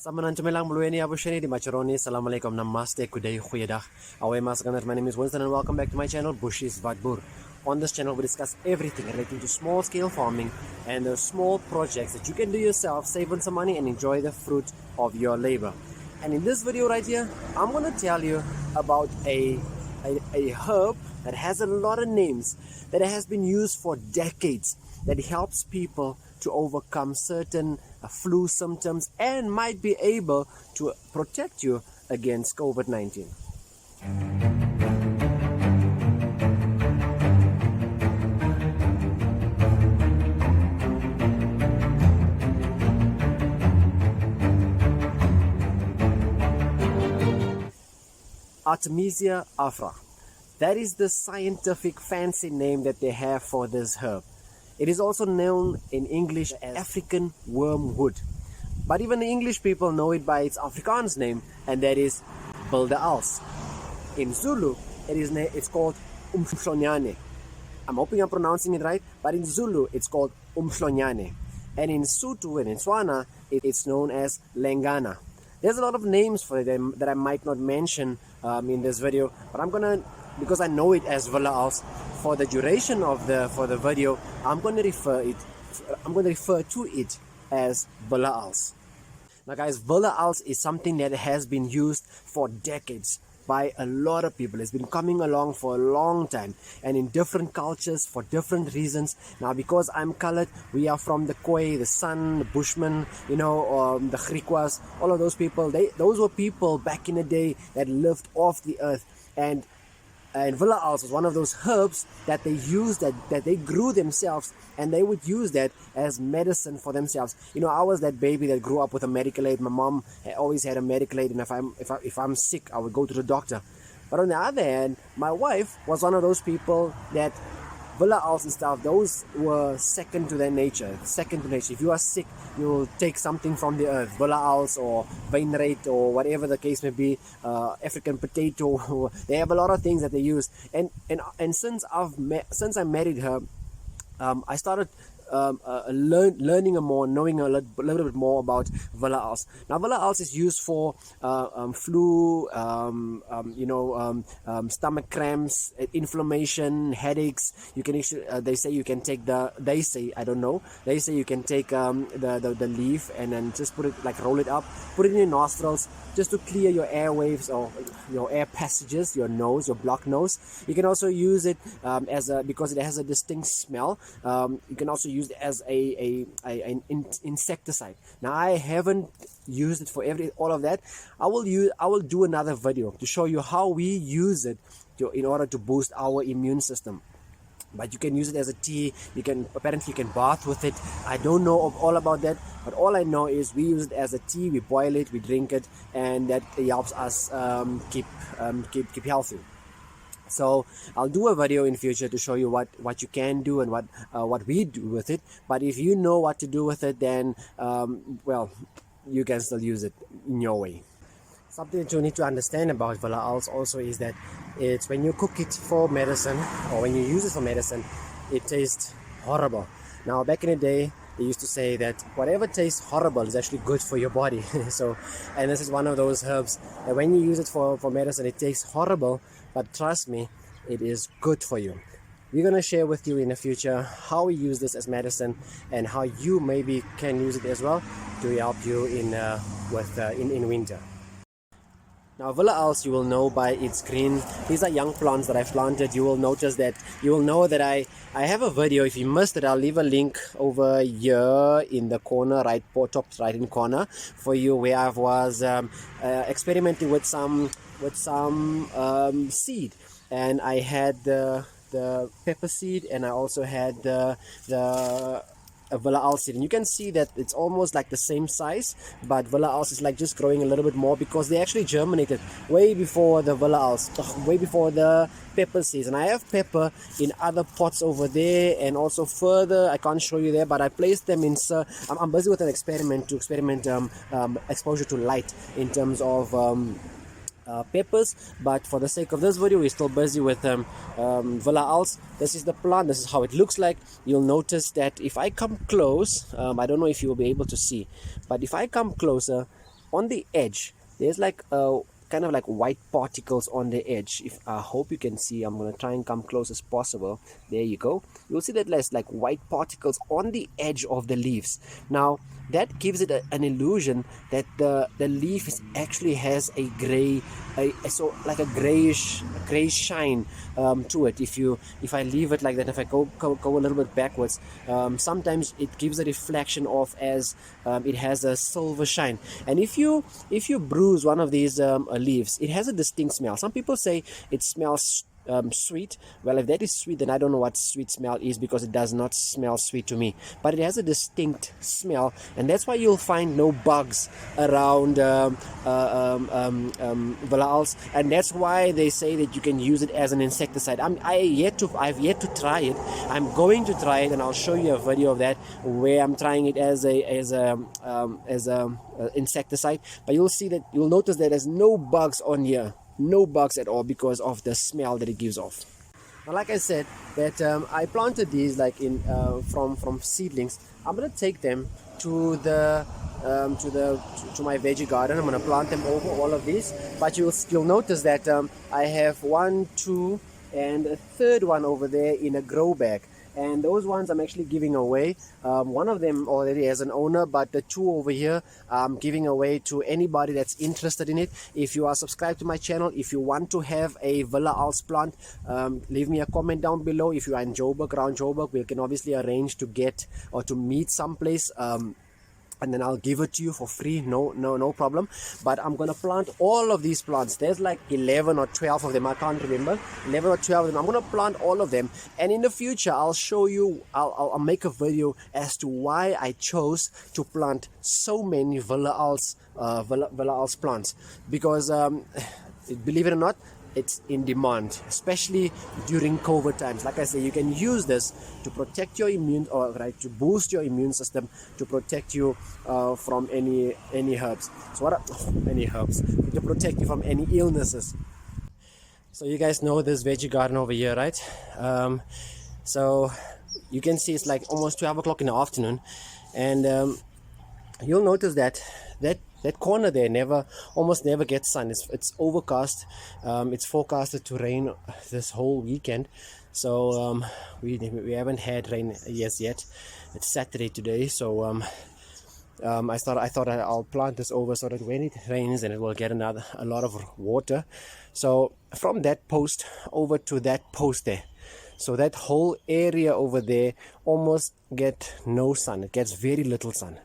Samanan tumilang mulueni abusheni di macharoni. Assalamualaikum, namaste, kuday, goeiedag. Away masakanat, my name is Winston and welcome back to my channel, Bushies Vadboer. On this channel we discuss everything relating to small scale farming and the small projects that you can do yourself, save on some money and enjoy the fruit of your labor. And in this video right here, I'm going to tell you about a herb that has a lot of names, that has been used for decades, that helps people to overcome certain flu symptoms and might be able to protect you against COVID-19. Artemisia afra. That is the scientific fancy name that they have for this herb. It is also known in English as African wormwood. But even the English people know it by its Afrikaans name, and that is bildeals. In Zulu, it's called umhlonyane. I'm hoping I'm pronouncing it right, but in Zulu, it's called umhlonyane. And in Sotho and in Tswana, it's known as lengana. There's a lot of names for them that I might not mention in this video, but I'm gonna, because I know it as bildeals, for the duration of the video, I'm going to refer to it as bildeals. Now guys, bildeals is something that has been used for decades by a lot of people. It's been coming along for a long time and in different cultures for different reasons. Now because I'm colored, we are from the Khoi, the San, the Bushmen, the Griquas, all of those people. Those were people back in the day that lived off the earth, and bildeals was one of those herbs that they used, that they grew themselves, and they would use that as medicine for themselves. I was that baby that grew up with a medical aid. My mom always had a medical aid, and if I'm sick, I would go to the doctor. But on the other hand, my wife was one of those people that bildeals and stuff, those were second to their nature. If you are sick, you'll take something from the earth, bildeals or wynryd or whatever the case may be, African potato. They have a lot of things that they use. And since I married her, I started learning more, knowing a little bit more about bildeals. Now bildeals is used for flu, stomach cramps, inflammation, headaches. You can actually, they say you can take the leaf and then just put it, like roll it up, put it in your nostrils just to clear your airwaves or your air passages, your nose, your blocked nose. You can also use it because it has a distinct smell. You can also use it as an insecticide. Now I haven't used it for all of that. I will do another video to show you how we use it in order to boost our immune system. But you can use it as a tea. Apparently you can bath with it. I don't know all about that, but all I know is we use it as a tea. We boil it, we drink it, and that helps us keep healthy. So I'll do a video in future to show you what you can do and what we do with it. But if you know what to do with it, then well, you can still use it in your way. Something that you need to understand about bildeals also is that it's when you cook it for medicine, or when you use it for medicine, it tastes horrible. Now back in the day, they used to say that whatever tastes horrible is actually good for your body. And this is one of those herbs that when you use it for medicine, it tastes horrible, but trust me, it is good for you. We're going to share with you in the future how we use this as medicine and how you maybe can use it as well to help you in winter. Now bildeals, you will know by its green. These are young plants that I've planted. You will know that I have a video. If you missed it, I'll leave a link over here in the corner, top right in corner for you, where I was experimenting with some seed, and I had the pepper seed, and I also had the bildeals seed, and you can see that it's almost like the same size, but bildeals is like just growing a little bit more because they actually germinated way before the bildeals, way before the pepper seeds. And I have pepper in other pots over there, and also further, I can't show you there, but I placed them in. I'm busy with an experiment exposure to light in terms of peppers, but for the sake of this video we're still busy with bildeals. This is the plant, this is how it looks like. You'll notice that if I come close, I don't know if you will be able to see, but if I come closer, on the edge there's like kind of like white particles on the edge. If I hope you can see, I'm going to try and come close as possible. There you go. You'll see that there's like white particles on the edge of the leaves. Now that gives it an illusion that the leaf actually has a gray, so like a grayish shine to it. If I leave it like that, if I go a little bit backwards, sometimes it gives a reflection of as it has a silver shine. And if you bruise one of these leaves, it has a distinct smell. Some people say it smells sweet. Well, if that is sweet, then I don't know what sweet smell is, because it does not smell sweet to me, but it has a distinct smell, and that's why you'll find no bugs around Villa-Als, and that's why they say that you can use it as an insecticide. I've yet to try it. I'm going to try it, and I'll show you a video of that where I'm trying it as a insecticide. But you'll notice that there's no bugs on here. No bugs at all, because of the smell that it gives off. Now, like I said, that I planted these like in from seedlings. I'm gonna take them to the to my veggie garden. I'm gonna plant them over all of these. But you'll notice that I have 1, 2, and a third one over there in a grow bag. And those ones I'm actually giving away. One of them already has an owner, but the 2 over here I'm giving away to anybody that's interested in it. If you are subscribed to my channel, if you want to have a Villa-Als plant, leave me a comment down below. If you are in Joburg, around Joburg, we can obviously arrange to get or to meet someplace, and then I'll give it to you for free. No problem. But I'm gonna plant all of these plants. There's like 11 or 12 of them, I can't remember. 11 or 12 of them. I'm gonna plant all of them, and in the future I'll show you, I'll make a video as to why I chose to plant so many Villa-Als plants, because believe it or not, it's in demand, especially during COVID times. Like I say, you can use this to protect your to boost your immune system, to protect you from any herbs. So any herbs to protect you from any illnesses. So you guys know this veggie garden over here, right? So you can see it's like almost 12 o'clock in the afternoon, and you'll notice that corner there almost never gets sun. It's overcast. It's forecasted to rain this whole weekend, so we haven't had rain yet. It's Saturday today, so I thought I'll plant this over so that when it rains, and it will get a lot of water. So from that post over to that post there, so that whole area over there almost get no sun. It gets very little sun.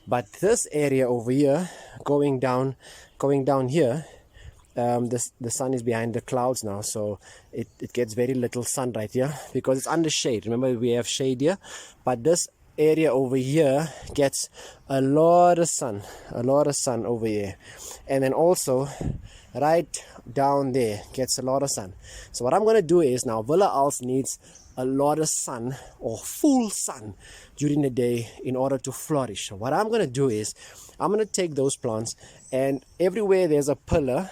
But this area over here, going down here, the sun is behind the clouds now, so it gets very little sun right here, because it's under shade. Remember, we have shade here, but this area over here gets a lot of sun over here. And then also right down there gets a lot of sun. So what I'm going to do is, now Villa-Als needs a lot of sun, or full sun, during the day in order to flourish. So what I'm going to do is, I'm going to take those plants, and everywhere there's a pillar,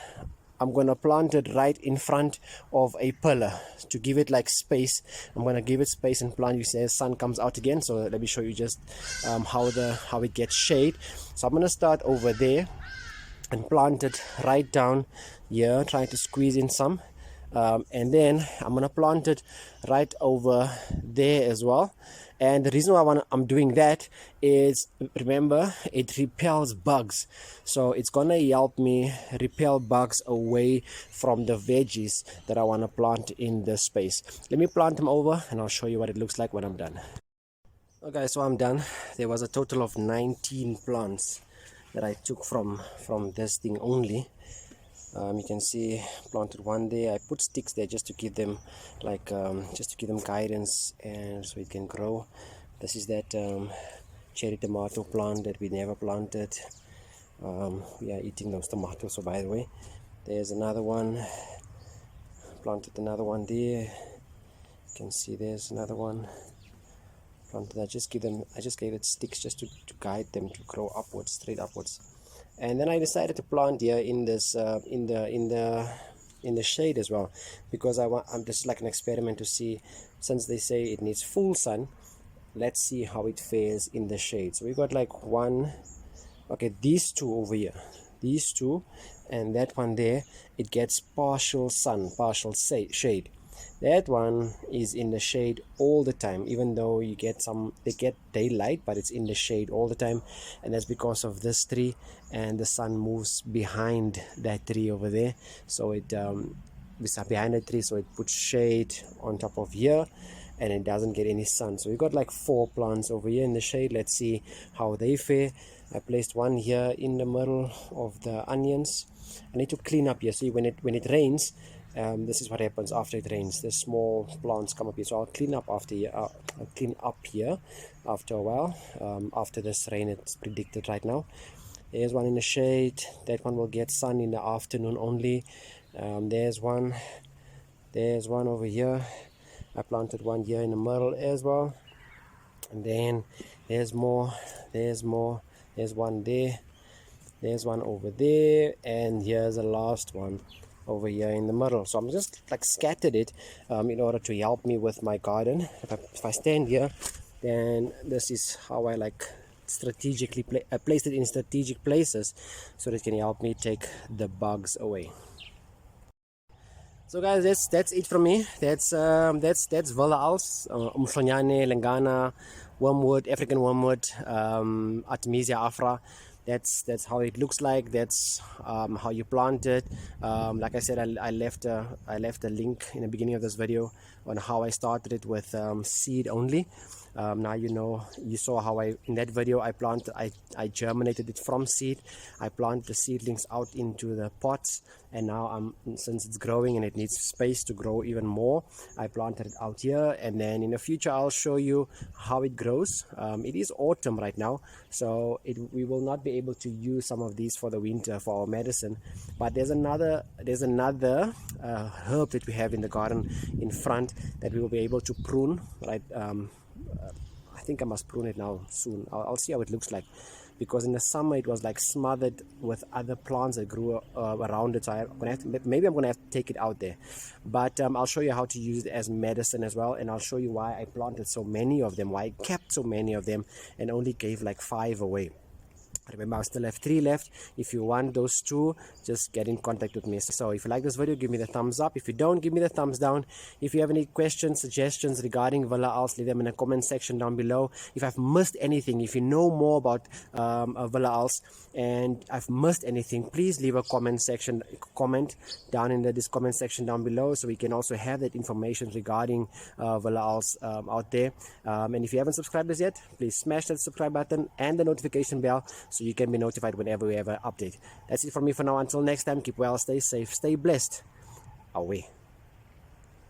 I'm going to plant it right in front of a pillar to give it like space. I'm going to give it space and plant. You see the sun comes out again, so let me show you just how it gets shade. So I'm going to start over there and plant it right down here, trying to squeeze in some. And then I'm gonna plant it right over there as well. And the reason why I'm doing that is, remember, it repels bugs, so it's gonna help me repel bugs away from the veggies that I want to plant in this space. Let me plant them over, and I'll show you what it looks like when I'm done. Okay, so I'm done. There was a total of 19 plants that I took from this thing only. You can see planted one there. I put sticks there just to give them guidance, and so it can grow. This is that cherry tomato plant that we never planted. We are eating those tomatoes. So by the way, there's another one. Planted another one there. You can see there's another one planted. I just gave it sticks just to guide them to grow upwards, straight upwards. And then I decided to plant here in this in the shade as well, because I'm just like an experiment to see, since they say it needs full sun, let's see how it fares in the shade. So we got like these two over here. these two, and that one there, it gets partial sun, partial shade. That one is in the shade all the time, even though they get daylight, but it's in the shade all the time. And that's because of this tree, and the sun moves behind that tree over there, so it behind the tree, so it puts shade on top of here, and it doesn't get any sun. So we got like 4 plants over here in the shade. Let's see how they fare. I placed one here in the middle of the onions. I need to clean up here. See, when it rains, this is what happens after it rains. The small plants come up here, so I'll clean up I'll clean up here after a while, after this rain it's predicted right now. There's one in the shade. That one will get sun in the afternoon only. There's one over here. I planted one here in the middle as well, and then there's more, there's one there, there's one over there, and here's the last one over here in the middle. So I'm just like scattered it in order to help me with my garden. If I stand here, then this is how I like strategically placed it in strategic places, so that it can help me take the bugs away. So guys, that's it from me. That's Villa Als, Umhlonyane, Lingana, wormwood, African wormwood, Artemisia afra. That's how it looks like. That's how you plant it. Like I said, I left a link in the beginning of this video on how I started it with seed only. Now you saw how in that video I germinated it from seed. I planted the seedlings out into the pots, and now since it's growing and it needs space to grow even more, I planted it out here. And then in the future I'll show you how it grows. It is autumn right now, so we will not be able to use some of these for the winter for our medicine, but there's another herb that we have in the garden in front that we will be able to prune, right? I think I must prune it now soon. I'll see how it looks like, because in the summer it was like smothered with other plants that grew around it. So maybe I'm gonna have to take it out there, but I'll show you how to use it as medicine as well, and I'll show you why I planted so many of them, why I kept so many of them and only gave like 5 away. Remember, I still have 3 left. If you want those 2, just get in contact with me. So if you like this video, give me the thumbs up. If you don't, give me the thumbs down. If you have any questions, suggestions regarding Villa Als, leave them in the comment section down below. If I've missed anything, if you know more about Villa Als and I've missed anything, please leave a comment down in this comment section down below, so we can also have that information regarding Villa Als out there. And if you haven't subscribed us yet, please smash that subscribe button and the notification bell, so you can be notified whenever we have an update. That's it from me for now. Until next time, keep well, stay safe, stay blessed. Away.